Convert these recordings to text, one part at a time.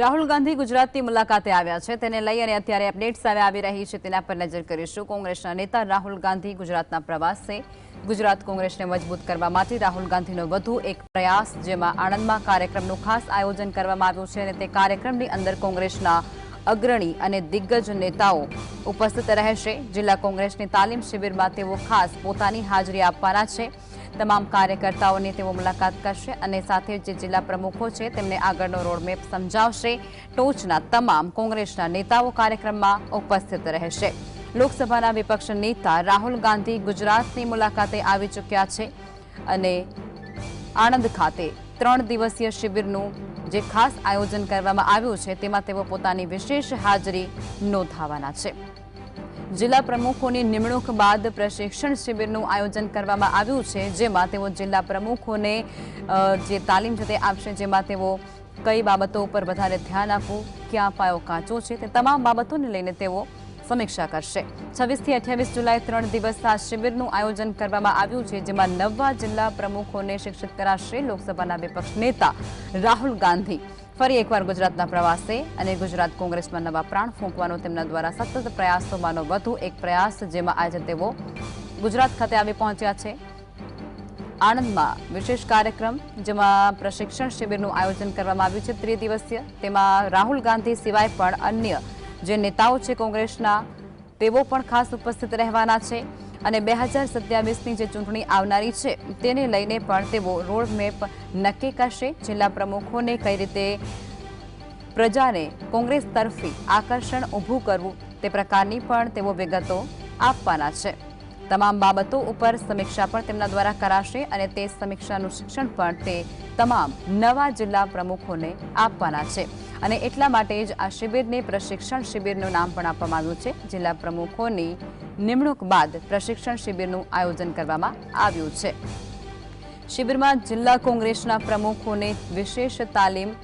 રાહુલ ગાંધી ગુજરાતની મુલાકાતે આવ્યા છે તેને લઈ અને અત્યારે અપડેટ્સ આવી રહી છે તેના પર નજર કરીશું। કોંગ્રેસના નેતા રાહુલ ગાંધી ગુજરાતના પ્રવાસે ગુજરાત કોંગ્રેસને મજબૂત કરવા માટે રાહુલ ગાંધીનો વધુ એક પ્રયાસ જેમાં આણંદમાં કાર્યક્રમનું ખાસ આયોજન કરવામાં આવ્યું છે અને તે કાર્યક્રમની અંદર કોંગ્રેસના અગ્રણી અને દિગ્ગજ નેતાઓ ઉપસ્થિત રહેશે। જિલ્લા કોંગ્રેસની તાલીમ શિબિરમાં તેઓ ખાસ પોતાની હાજરી આપવાના છે। તમામ કાર્યકર્તાઓની તેઓ મુલાકાત કરશે અને સાથે જે જિલ્લા પ્રમુખો છે તેમને આગળનો રોડમેપ સમજાવશે। ટોચના તમામ કોંગ્રેસના નેતાઓ કાર્યક્રમમાં ઉપસ્થિત રહેશે। લોકસભાના વિપક્ષ નેતા રાહુલ ગાંધી ગુજરાતની મુલાકાતે આવી ચૂક્યા છે અને આણંદ ખાતે 3 દિવસીય શિબિરનું જે ખાસ આયોજન કરવામાં આવ્યું છે તેમાં તેઓ પોતાની વિશેષ હાજરી નોંધાવવાના છે। જિલ્લા પ્રમુખોની નિમણૂક બાદ પ્રશિક્ષણ શિબિરનું આયોજન કરવામાં આવ્યું છે જેમાં તેઓ જિલ્લા પ્રમુખોને જે તાલીમ છે તે આપશે જેમાં તેઓ કઈ બાબતો ઉપર વધારે ધ્યાન આપવું, ક્યાં પાયો કાચો છે તે તમામ બાબતોને લઈને તેઓ સમીક્ષા કરશે। 26 થી 28 જુલાઈ 3 દિવસ આ શિબિરનું આયોજન કરવામાં આવ્યું છે જેમાં 9 જિલ્લા પ્રમુખોને શિક્ષિત કરાશે। લોકસભાના વિપક્ષ નેતા રાહુલ ગાંધી ફરી એકવાર ગુજરાતના પ્રવાસે અને ગુજરાત કોંગ્રેસમાં નવા પ્રાણ ફૂંકવાનો તેમના દ્વારા સતત પ્રયાસોમાંનો વધુ એક પ્રયાસ જેમાં આજે તેઓ ગુજરાત ખાતે આવી પહોંચ્યા છે। આણંદમાં વિશેષ કાર્યક્રમ જેમાં પ્રશિક્ષણ શિબિરનું આયોજન કરવામાં આવ્યું છે 3 દિવસીય। તેમાં રાહુલ ગાંધી સિવાય પણ અન્ય જે નેતાઓ છે કોંગ્રેસના તેઓ પણ ખાસ ઉપસ્થિત રહેવાના છે અને 2027ની જે ચૂંટણી આવનારી છે તેને લઈને પણ તેઓ રોડમેપ નક્કી કરશે। જિલ્લા પ્રમુખોને કઈ રીતે પ્રજાને કોંગ્રેસ તરફી આકર્ષણ ઊભું કરવું તે પ્રકારની પણ તેઓ વિગતો આપવાના છે। તમામ બાબતો ઉપર સમીક્ષા પણ તેમના દ્વારા કરાશે અને તે સમીક્ષાનું શિક્ષણ પણ તે તમામ નવા જિલ્લા પ્રમુખોને આપવાના છે અને એટલા માટે જ આ શિબિરને પ્રશિક્ષણ શિબિરનું નામ પણ આપવામાં આવ્યું છે। જિલ્લા પ્રમુખોની નિમણૂક બાદ પ્રશિક્ષણ શિબિરનું આયોજન કરવામાં આવ્યું છે। શિબિરમાં જિલ્લા કોંગ્રેસના પ્રમુખોને વિશેષ તાલીમ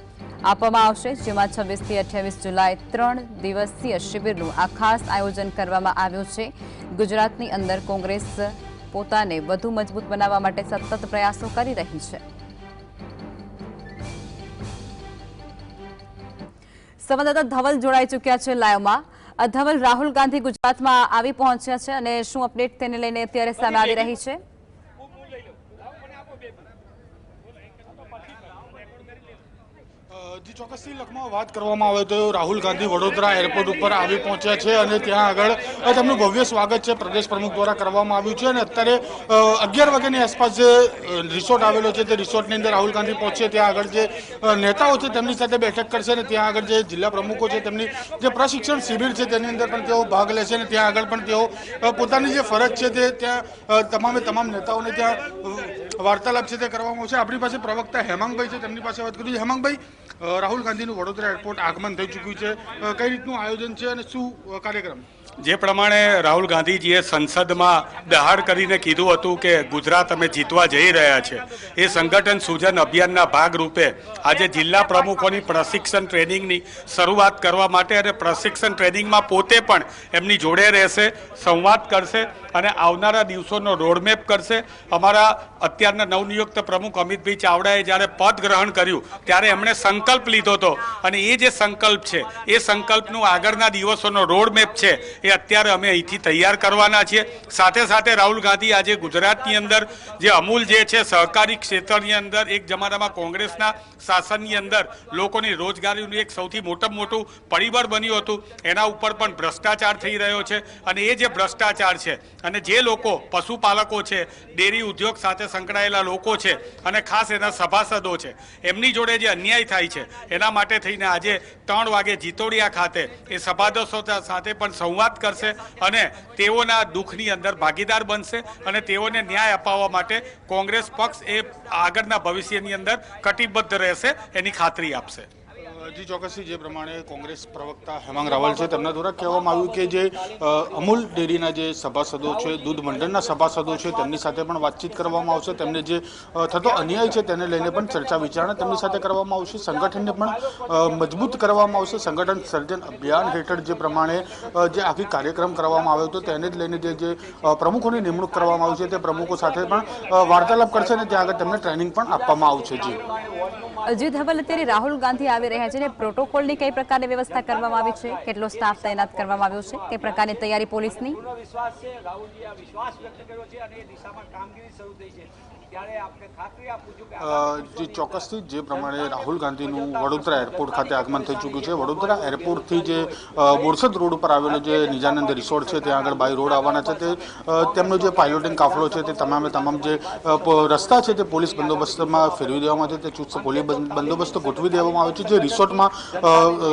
આપવામાં આવશે જેમાં 26 થી 28 જુલાઈ 3 દિવસીય શિબિરનું આ ખાસ આયોજન કરવામાં આવ્યું છે। ગુજરાતની અંદર કોંગ્રેસ પોતાને વધુ મજબૂત બનાવવા માટે સતત પ્રયાસો કરી રહી છે। સંવાદદાતા ધવલ જોડાઈ ચૂક્યા છે લાઈવમાં। ધવલ, રાહુલ ગાંધી ગુજરાતમાં આવી પહોંચ્યા છે અને શું અપડેટ તેને લઈને અત્યારે સામે આવી રહી છે? જી ચોક્કસથી લખમાં વાત કરવામાં આવે તો રાહુલ ગાંધી વડોદરા એરપોર્ટ ઉપર આવી પહોંચ્યા છે અને ત્યાં આગળ તેમનું ભવ્ય સ્વાગત છે પ્રદેશ પ્રમુખ દ્વારા કરવામાં આવ્યું છે અને અત્યારે 11 વાગ્યાની આસપાસ જે રિસોર્ટ આવેલો છે તે રિસોર્ટની અંદર રાહુલ ગાંધી પહોંચે ત્યાં આગળ જે નેતાઓ છે તેમની સાથે બેઠક કરશે અને ત્યાં આગળ જે જિલ્લા પ્રમુખો છે તેમની જે પ્રશિક્ષણ શિબિર છે તેની અંદર પણ તેઓ ભાગ લેશે અને ત્યાં આગળ પણ તેઓ પોતાની જે ફરજ છે તે ત્યાં તમામ નેતાઓને ત્યાં વાર્તાલાપ છે તે કરવામાં આવશે। આપણી પાસે પ્રવક્તા હેમાંગભાઈ છે તેમની પાસે વાત કરીએ છીએ। હેમાંગભાઈ, રાહુલ ગાંધીનું વડોદરા એરપોર્ટ આગમન થઈ ચૂક્યું છે, કઈ રીતનું આયોજન છે અને શું કાર્યક્રમ? જે પ્રમાણે રાહુલ ગાંધીજીએ સંસદમાં દહાડ કરીને કીધું હતું કે ગુજરાત અમે જીતવા જઈ રહ્યા છે એ સંગઠન સૂજન અભિયાનના ભાગરૂપે આજે જિલ્લા પ્રમુખોની પ્રશિક્ષણ ટ્રેનિંગની શરૂઆત કરવા માટે અને પ્રશિક્ષણ ટ્રેનિંગમાં પોતે પણ એમની જોડે રહેશે, સંવાદ કરશે અને આવનારા દિવસોનો રોડમેપ કરશે। અમારા અત્યારના નવનિયુક્ત પ્રમુખ અમિતભાઈ ચાવડાએ જ્યારે પદ ગ્રહણ કર્યું ત્યારે એમણે સંકલ્પ લીધો હતો અને એ જે સંકલ્પ છે એ સંકલ્પનું આગળના દિવસોનો રોડમેપ છે એ અત્યારે અમે અહીંથી તૈયાર કરવાના છીએ। સાથે સાથે રાહુલ ગાંધી આજે ગુજરાતની અંદર જે અમૂલ જે છે સહકારી ક્ષેત્રની અંદર એક જમાનામાં કોંગ્રેસના શાસનની અંદર લોકોની રોજગારીનું એક સૌથી મોટું પરિબળ બન્યું હતું એના ઉપર પણ ભ્રષ્ટાચાર થઈ રહ્યો છે અને એ જે ભ્રષ્ટાચાર છે અને જે લોકો પશુપાલકો છે, ડેરી ઉદ્યોગ સાથે સંકળાયેલા લોકો છે અને ખાસ એના સભાસદો છે એમની જોડે જે અન્યાય થાય છે એના માટે થઈને આજે 3 વાગે જીતોડિયા ખાતે એ સભાસદો સાથે પણ સંવાદ કરશે અને તેઓના દુઃખની અંદર ભાગીદાર બનશે અને તેઓને ન્યાય અપાવવા માટે કોંગ્રેસ પક્ષ એ આગળના ભવિષ્યની અંદર કટિબદ્ધ રહેશે એની ખાતરી આપશે। જી ચોક્કસથી જે પ્રમાણે કોંગ્રેસ પ્રવક્તા હેમાંગ રાવલ છે તેમના દ્વારા કહેવામાં આવ્યું કે જે અમૂલ ડેરીના જે સભાસદો છે, દૂધ મંડળના સભાસદો છે તેમની સાથે પણ વાતચીત કરવામાં આવશે, તેમને જે થતો અન્યાય છે તેને લઈને પણ ચર્ચા વિચારણા તેમની સાથે કરવામાં આવશે। સંગઠનને પણ મજબૂત કરવામાં આવશે। સંગઠન સર્જન અભિયાન હેઠળ જે પ્રમાણે જે આખી કાર્યક્રમ કરવામાં આવ્યો હતો તેને જ લઈને જે પ્રમુખોની નિમણૂક કરવામાં આવી છે તે પ્રમુખો સાથે પણ વાર્તાલાપ કરશે અને ત્યાં આગળ તેમને ટ્રેનિંગ પણ આપવામાં આવશે। જી જી ધવલ, અત્યારે રાહુલ ગાંધી આવી રહ્યા છે ને પ્રોટોકોલની કઈ પ્રકારની વ્યવસ્થા કરવામાં આવી છે? કેટલો સ્ટાફ તૈનાત કરવામાં આવ્યો છે? કઈ પ્રકારની તૈયારી પોલીસની? વિશ્વાસ છે, રાહુલજી આ વિશ્વાસ વ્યક્ત કર્યો છે અને એ દિશામાં કામગીરી શરૂ થઈ છે. ત્યારે આપણે ખાતરી આપું છું કે જે ચોક્કસથી જે પ્રમાણે રાહુલ ગાંધીનું વડોદરા એરપોર્ટ ખાતે આગમન થઈ ચૂક્યું છે. વડોદરા એરપોર્ટથી જે બોરસદ રોડ ઉપર આવેલો જે નિજાનંદ રિસોર્ટ છે ત્યાં આગળ બાય રોડ આવવાના છે તે તેમનો જે પાયલોટિંગ કાફલો છે તે તમામ જે રસ્તા છે તે પોલીસ બંદોબસ્તમાં ફેરવી દેવામાં છે. તે ચુસ્ત પોલીસ બંદોબસ્ત ગોઠવી દેવામાં આવ્યો છે. જે રિસોર્ટમાં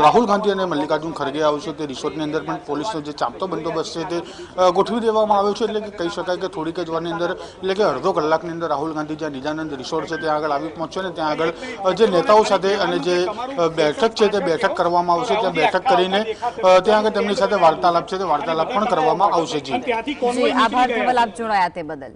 રાહુલ ગાંધી અને મલ્લિકાર્જુન ખરગે આવશે તે રિસોર્ટની અંદર પણ પોલીસનો જે ચાંપતો બંદોબસ્ત છે તે ગોઠવી દેવામાં આવ્યો છે. એટલે કે કહી શકાય કે થોડીક જ વારની અંદર એટલે કે અડધો કલાકની અંદર રાહુલ ગાંધી જ્યાં નિજાનંદ રિસોર્ટ છે ત્યાં આગળ આવી પહોંચ્યો ને ત્યાં આગળ જે નેતાઓ સાથે અને જે બેઠક છે તે બેઠક કરવામાં આવશે. ત્યાં બેઠક કરીને ત્યાં આગળ તેમની સાથે વાર્તાલાપ છે તે વાર્તાલાપ પણ કરવામાં આવશે. જી આભાર ધવલ, આપ જોડાયા તે બદલ.